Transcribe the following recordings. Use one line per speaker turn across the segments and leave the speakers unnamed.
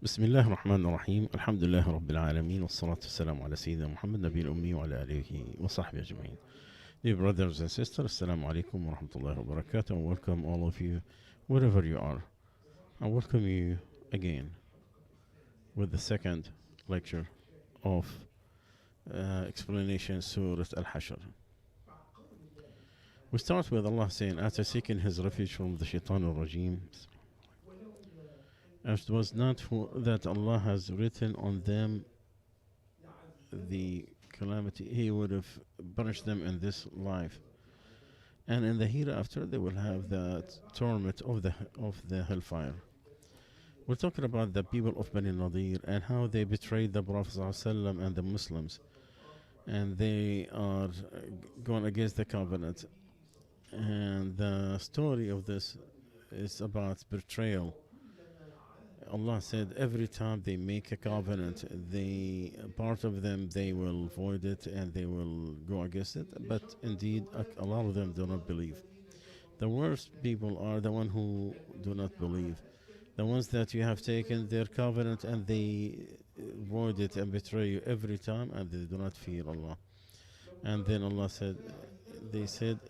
بسم الله الرحمن الرحيم. الحمد لله رب العالمين، والصلاة والسلام على سيدنا محمد نبي الأمي وعلى آله وصحبه أجمعين. Dear brothers and sisters, Assalamu alaikum wa rahmatullahi wa barakatuh, and welcome all of you wherever you are. I welcome you again with the second lecture of explanation Surah Al-Hashr. We start with Allah saying, after seeking His refuge from the Shaitan al-Rajim, as it was not for that Allah has written on them the calamity, He would have punished them in this life, and in the hereafter they will have the torment of the hellfire. We're talking about the people of Bani Nadir and how they betrayed the Prophet ﷺ and the Muslims, and they are going against the covenant. And the story of this is about betrayal. Allah said every time they make a covenant, part of them they will void it and they will go against it. But indeed, a lot of them do not believe. The worst people are the ones who do not believe. The ones that you have taken their covenant and they void it and betray you every time, and they do not fear Allah. And then Allah said, they said,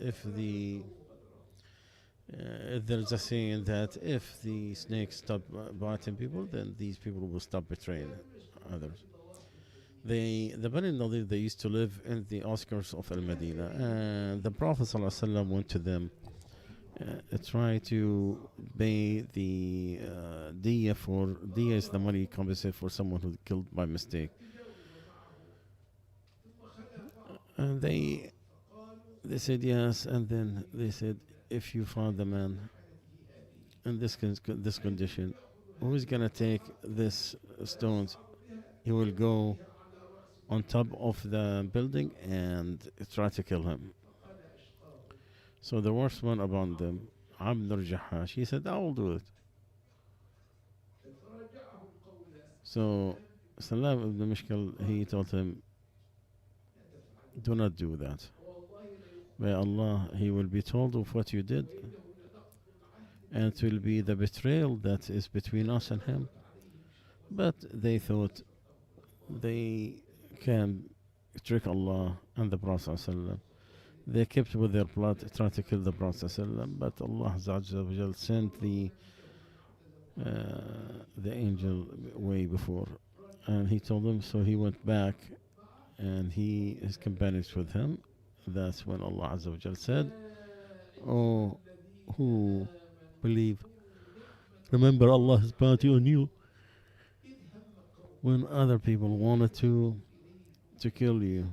there's a saying that if the snakes stop biting people, then these people will stop betraying others. The Bani Nadir, they used to live in the outskirts of Al-Medina, and the Prophet ﷺ went to them, tried to pay the diya is the money compensated for someone who killed by mistake. And they said yes, and then they said, if you find the man in this condition, who is going to take this stones? He will go on top of the building and try to kill him. So the worst one among them, Abd al-Jahash, he said, I will do it. So Salah ibn Mishkah, he told him, do not do that. By Allah, He will be told of what you did, and it will be the betrayal that is between us and him. But they thought they can trick Allah and the Prophet ﷺ. They kept with their blood, trying to kill the Prophet ﷺ, but Allah sent the angel way before, and He told them. So he went back, and his companions with him. That's when Allah Azza wa Jal said, oh, who believe, remember Allah's bounty on you when other people wanted to kill you.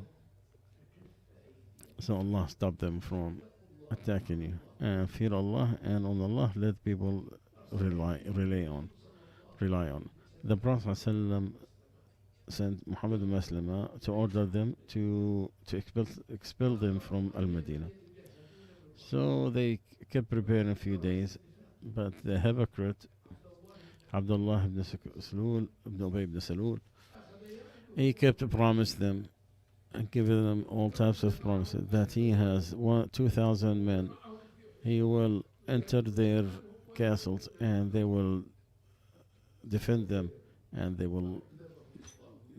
So Allah stopped them from attacking you. And fear Allah, and on Allah let people rely on. The Prophet ﷺ sent Muhammad al-Maslama to order them to expel them from Al-Medina. So they kept preparing a few days, but the hypocrite Abdullah ibn Ubay ibn Salul, he kept promising them and giving them all types of promises that he has 2,000 men. He will enter their castles and they will defend them and they will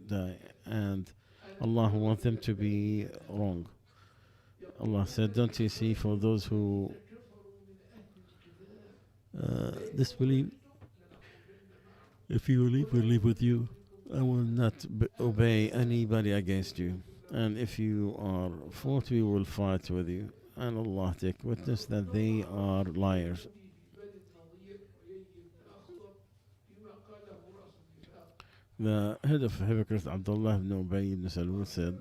die, and Allah wants them to be wrong. Allah said, don't you see, for those who disbelieve, if you leave, we'll leave with you. I will not obey anybody against you, and if you are fought, we will fight with you. And Allah take witness that they are liars. The head of hypocrites, Abdullah ibn Ubay ibn Salul, said,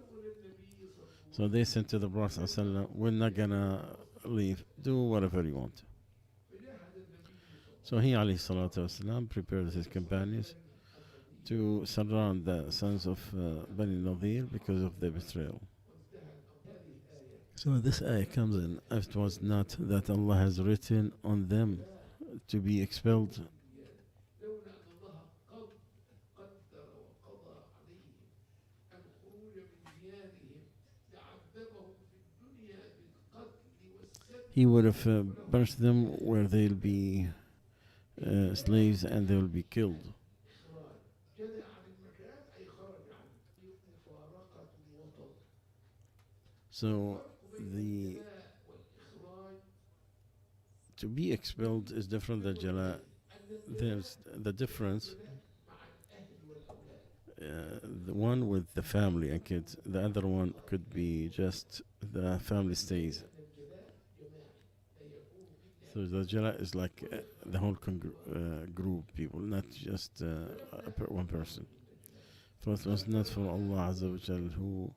so they said to the Prophet ﷺ, we're not gonna leave, do whatever you want. So he alayhi salatu wasalam prepared his companions to surround the sons of Bani Nadir because of their betrayal. So this ayah comes in, if it was not that Allah has written on them to be expelled, He would have punished them where they'll be slaves and they will be killed. So the to be expelled is different than jala. There's the difference. The one with the family and kids, the other one could be just the family stays. So the jala is like the whole group people, not just one person. For it was not for Allah Azza wa Jal who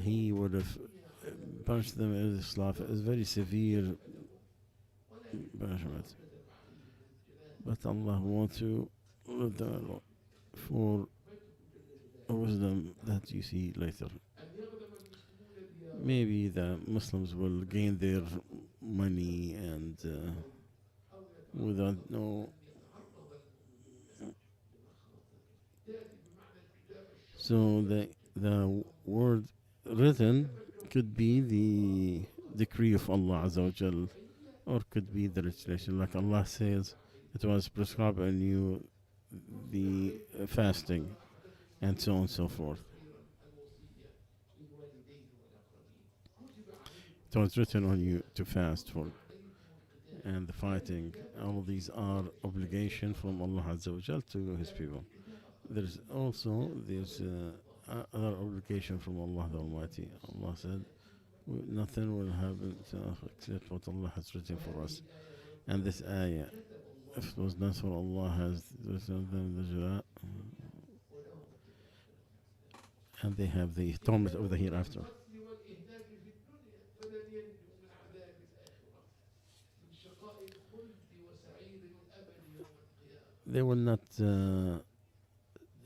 He would have punished them as slave. It's very severe punishment. But Allah wants to let them for wisdom that you see later. Maybe the Muslims will gain their money and without no. So the word written could be the decree of Allah Azza wa Jal, or could be the legislation. Like Allah says, it was prescribed on you the fasting, and so on and so forth. It was written on you to fast for, and the fighting. All of these are obligation from Allah Azza wa Jal to His people. There's also other obligation from Allah the Almighty. Allah said, nothing will happen to us except what Allah has written for us. And this ayah, if it was not for Allah has written them the jala, and they have the torment of the hereafter. They will not,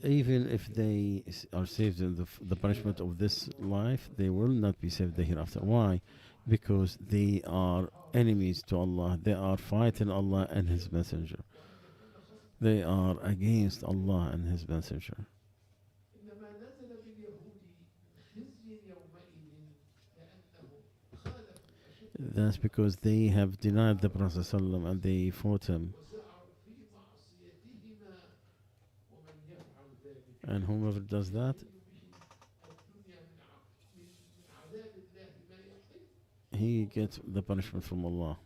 even if they are saved in the punishment of this life, they will not be saved the hereafter. Why? Because they are enemies to Allah. They are fighting Allah and His Messenger. They are against Allah and His Messenger. That's because they have denied the Prophet ﷺ and they fought him. And whomever does that, he gets the punishment from Allah,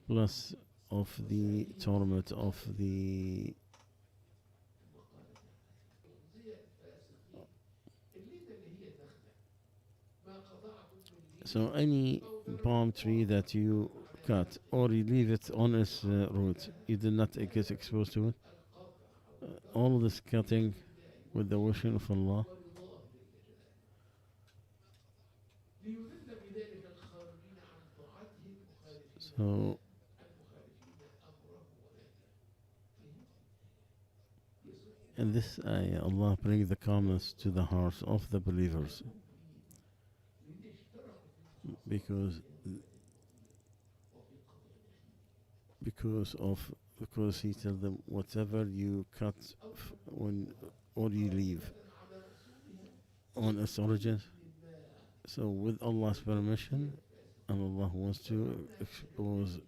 plus of the torment of the. So any palm tree that you cut or you leave it on its root, you do not get exposed to it. All this cutting with the wishing of Allah. So in this ayah, Allah brings the calmness to the hearts of the believers, because He tells them, whatever you cut or you leave on its origin. So with Allah's permission, and Allah wants to expose.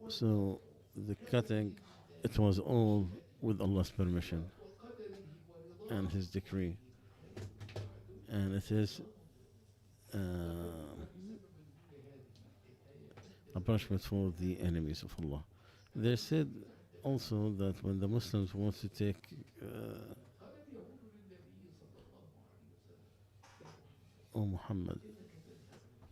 So the cutting, it was all with Allah's permission and His decree, and it is a punishment for the enemies of Allah. They said also that when the Muslims want to take Oh Muhammad,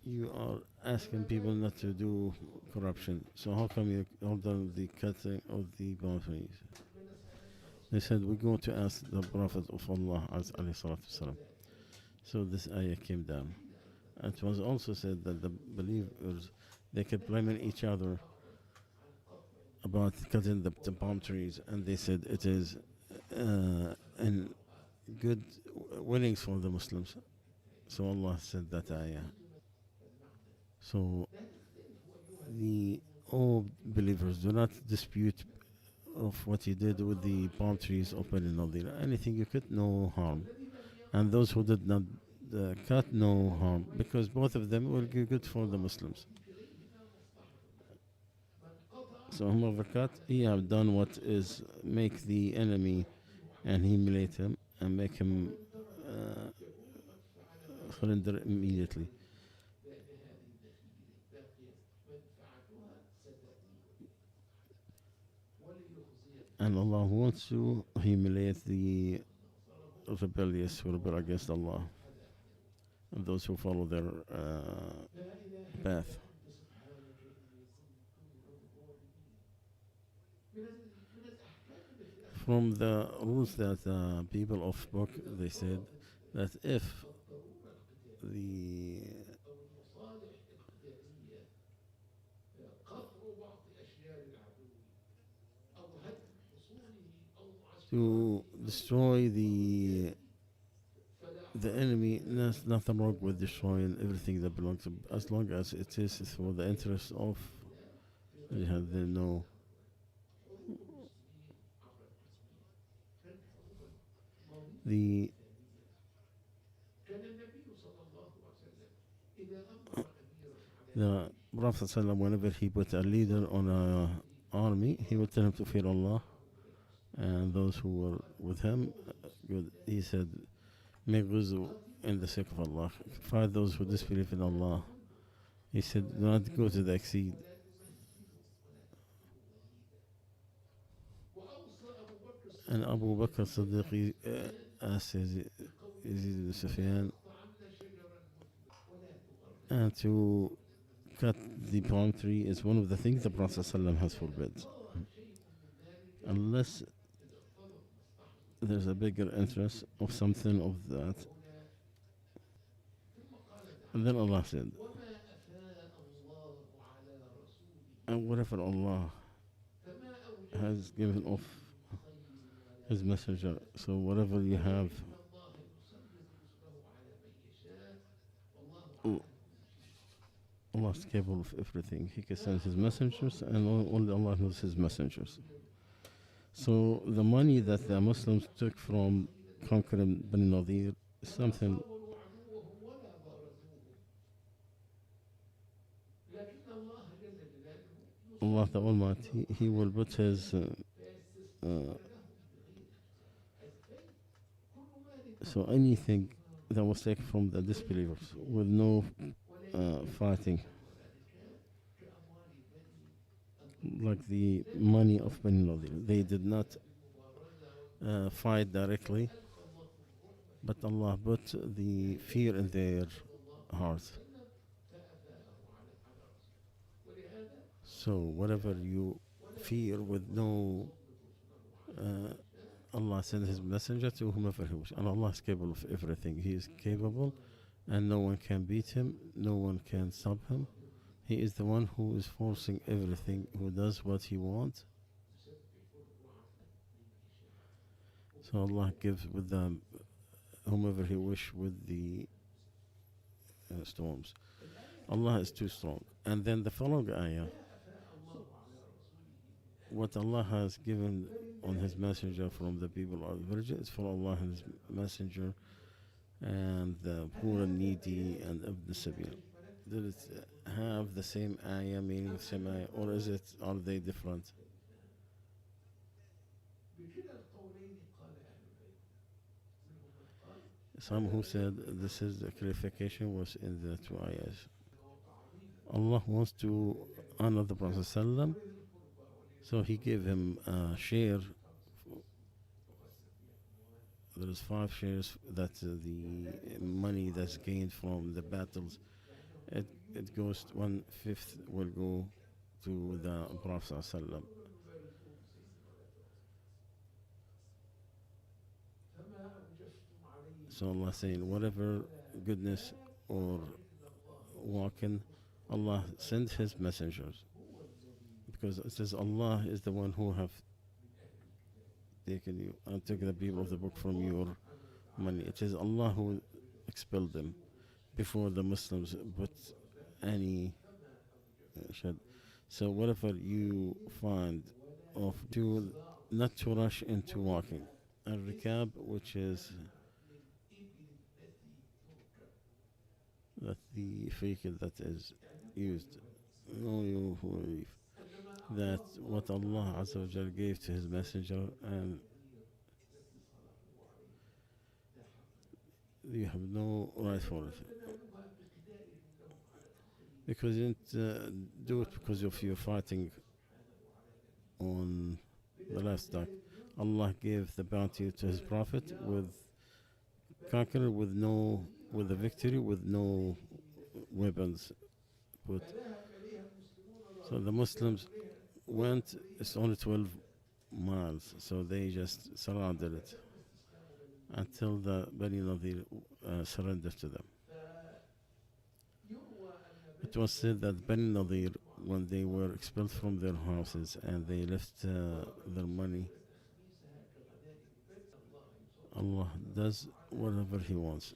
you are asking people not to do corruption, so how come you order the cutting of the palm trees? They said, we're going to ask the Prophet of Allah alayhi salatu wasalam. So this ayah came down. It was also said that the believers, they kept blaming each other about cutting the palm trees, and they said it is in good winnings for the Muslims. So Allah said that ayah. So all believers do not dispute of what He did with the palm trees of Bani Nadir. Anything you cut, no harm. And those who did not cut, no harm, because both of them will be good for the Muslims. So whomever cut, he have done what is make the enemy and humiliate him and make him surrender immediately. And Allah wants to humiliate the rebellious who rebel against Allah and those who follow their path. From the rules that people of book, they said that if the to destroy the enemy, there's nothing wrong with destroying everything that belongs to, as long as it is for the interest of jihad. They know the Prophet ﷺ, whenever he put a leader on an army, he would tell him to fear Allah and those who were with him. Good. He said, make ghuzw in the sake of Allah. Fight those who disbelieve in Allah. He said, do not go to the exceed. And Abu Bakr Siddiq asked Yazid ibn Sufyan and to cut the palm tree is one of the things the Prophet ﷺ has forbid. Unless there's a bigger interest of something of that. And then Allah said, and whatever Allah has given of His messenger, so whatever you have, Allah is capable of everything. He can send His messengers, and only Allah knows His messengers. So the money that the Muslims took from conquering Bani Nadir is something Allah the Almighty, He will put His so anything that was taken from the disbelievers with no fighting, like the money of Bani Nadir, they did not fight directly, but Allah put the fear in their hearts. So whatever you fear with no Allah sends His messenger to whomever He wishes, and Allah is capable of everything. He is capable, and no one can beat Him, no one can stop Him. He is the one who is forcing everything, who does what He wants. So Allah gives with them whomever He wish with the storms. Allah is too strong. And then the following ayah, what Allah has given on His messenger from the people of the virgin is for Allah and His messenger and the poor and needy and Ibn Sabil. Did it have the same ayah, meaning the same ayah, or are they different? Some who said this is the clarification was in the two ayahs. Allah wants to honor the Prophet ﷺ, so He gave him a share. There is 5 shares that the money that's gained from the battles, it goes 1/5 will go to the Prophet ﷺ. So Allah saying whatever goodness or walking, Allah sent His messengers, because it says Allah is the one who have taken you and took the people of the book from your money. It is Allah who expelled them before the Muslims put any shed. So whatever you find of to not to rush into walking. Al-Rikab, which is that the vehicle that is used. that what Allah Azza wa Jal gave to His Messenger, and you have no right for it. Because you didn't do it because of your fighting on the last dark. Allah gave the bounty to His Prophet with conqueror, with a victory, with no weapons. So the Muslims went, it's only 12 miles, so they just surrounded it until the Bani Nadir surrendered to them. It was said that Bani Nadir, when they were expelled from their houses and they left their money, Allah does whatever He wants.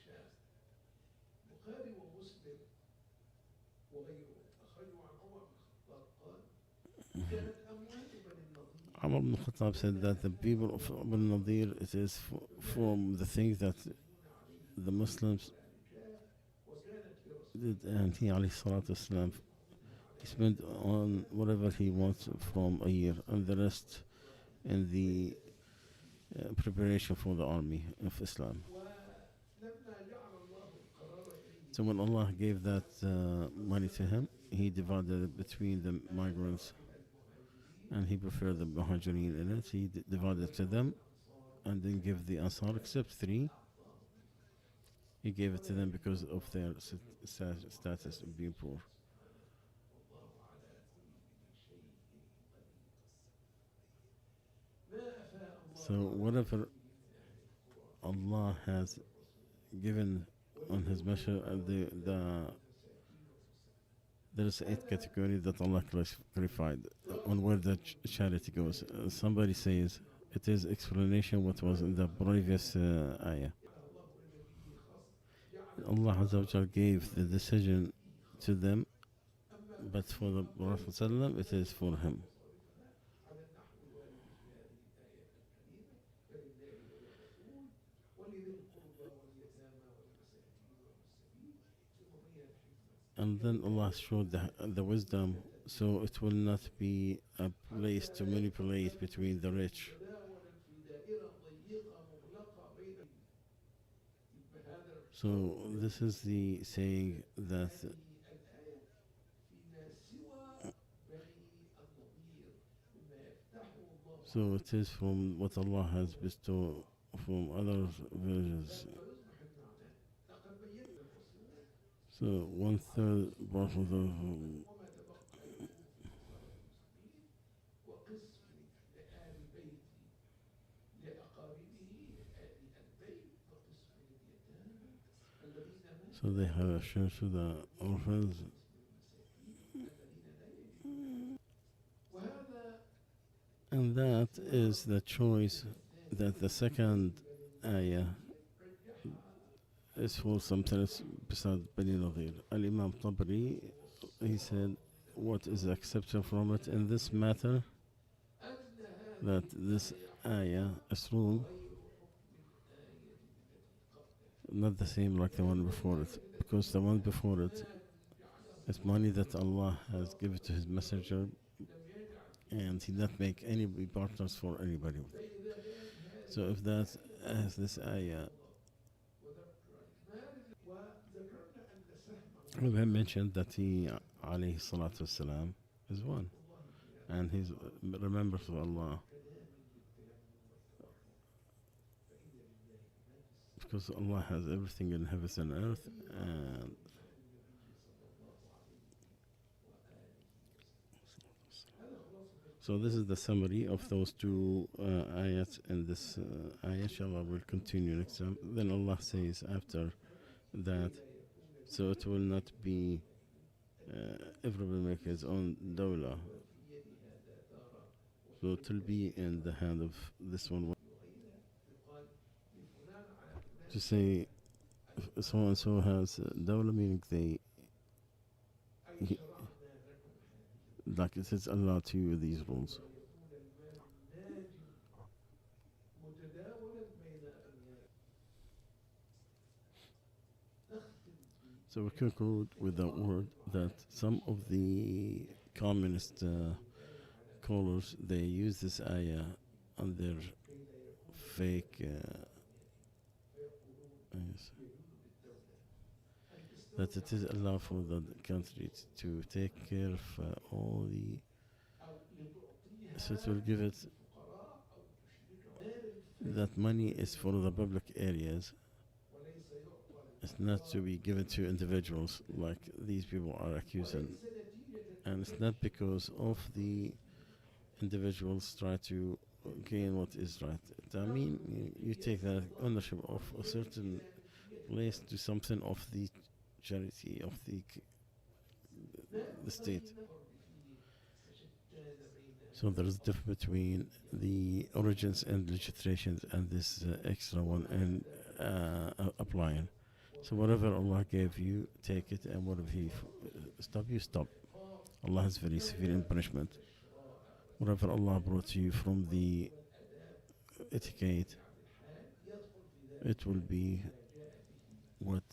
Umar ibn Khattab said that the people of Bani Nadir, it is from the things that the Muslims did, and he alayhi salatu wasalam, he spent on whatever he wants from a year, and the rest in the preparation for the army of Islam. So when Allah gave that money to him, He divided it between the migrants, and He preferred the Muhajirin in it. He divided it to them and didn't give the Ansar except 3. He gave it to them because of their status of being poor. So whatever Allah has given on His measure, there's 8 categories that Allah clarified on where the charity goes. Somebody says it is explanation what was in the previous ayah. Allah Azza wa Jal gave the decision to them, but for the Prophet ﷺ, it is for him. And then Allah showed the wisdom, so it will not be a place to manipulate between the rich. So this is the saying that so it is from what Allah has bestowed from other villages. So 1/3 brought from the so they have a share to the orphans. And that is the choice that the second ayah is for something else besides Bani Nadir. Al-Imam Tabri, he said, what is accepted from it in this matter, that this ayah is rule not the same like the one before it, because the one before it is money that Allah has given to His Messenger, and He not make any partners for anybody. So if that, as this ayah, we have mentioned that He, alayhi salatu wasalam, is one, and He's remembers of Allah, because Allah has everything in heaven and earth, and so this is the summary of those 2 ayats in this ayah. Inshallah, we'll continue next time. Then Allah says after that, so it will not be everybody make his own dawla. So it will be in the hand of this one. To say so and so has dawla, meaning like it is allowed to you these rules. So we conclude with the word that some of the communist scholars, they use this ayah on their fake yes, that it is Allah for the country to take care of all the, so it will give it, that money is for the public areas. It's not to be given to individuals like these people are accusing. And it's not because of the individuals try to gain what is right. I mean, you take the ownership of a certain place to something of the charity of the state. So there is a difference between the origins and legislations and this extra one and applying. So whatever Allah gave you, take it, and whatever He stop you, stop. Allah is very severe in punishment. Whatever Allah brought to you from the etiquette, it will be what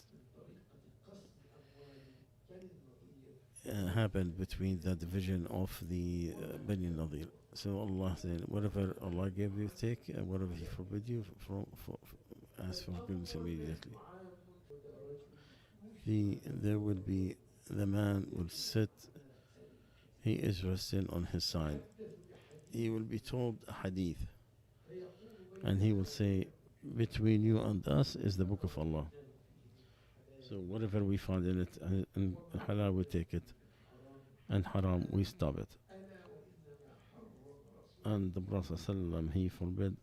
happened between the division of the Bani Nadir. So Allah said, whatever Allah gave you, take, and whatever He forbid you, ask for forgiveness immediately. There will be, the man will sit, he is resting on his side. He will be told a hadith, and he will say, between you and us is the book of Allah. So whatever we find in it, and halal we take it, and haram we stop it. And the Prophet ﷺ, he forbid,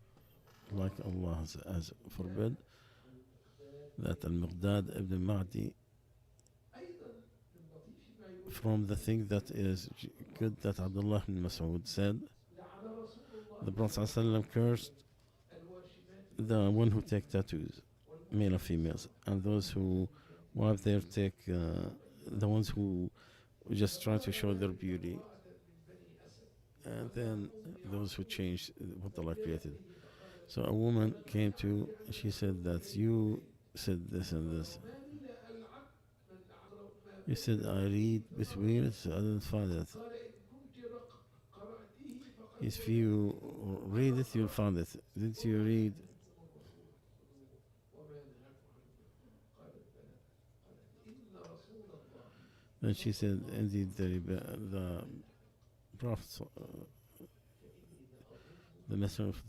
like Allah has forbid, that Al-Miqdad ibn Ma'di, from the thing that is good that Abdullah ibn Mas'ud said, the Prophet ﷺ cursed the one who take tattoos, male or females, and those who wife their take, the ones who just try to show their beauty, and then those who change what Allah created. So a woman came to, she said that you said this and this. He said, I read between it, so I didn't find it. If you read it, you'll find it. Didn't you read? Then she said, indeed, the Prophet, the messenger of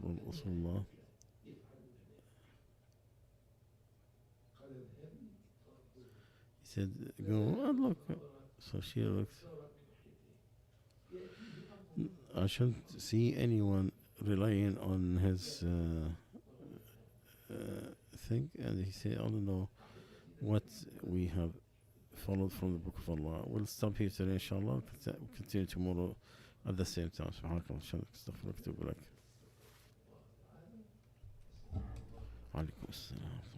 Rasulullah, he said, go and look. So she looked. I shouldn't see anyone relying on his thing. And he said, I don't know what we have followed from the Book of Allah. We'll stop here today, inshallah. We'll continue tomorrow at the same time. SubhanAllah, astaghfirullah, wa atubu ilaik. Alaikum assalam.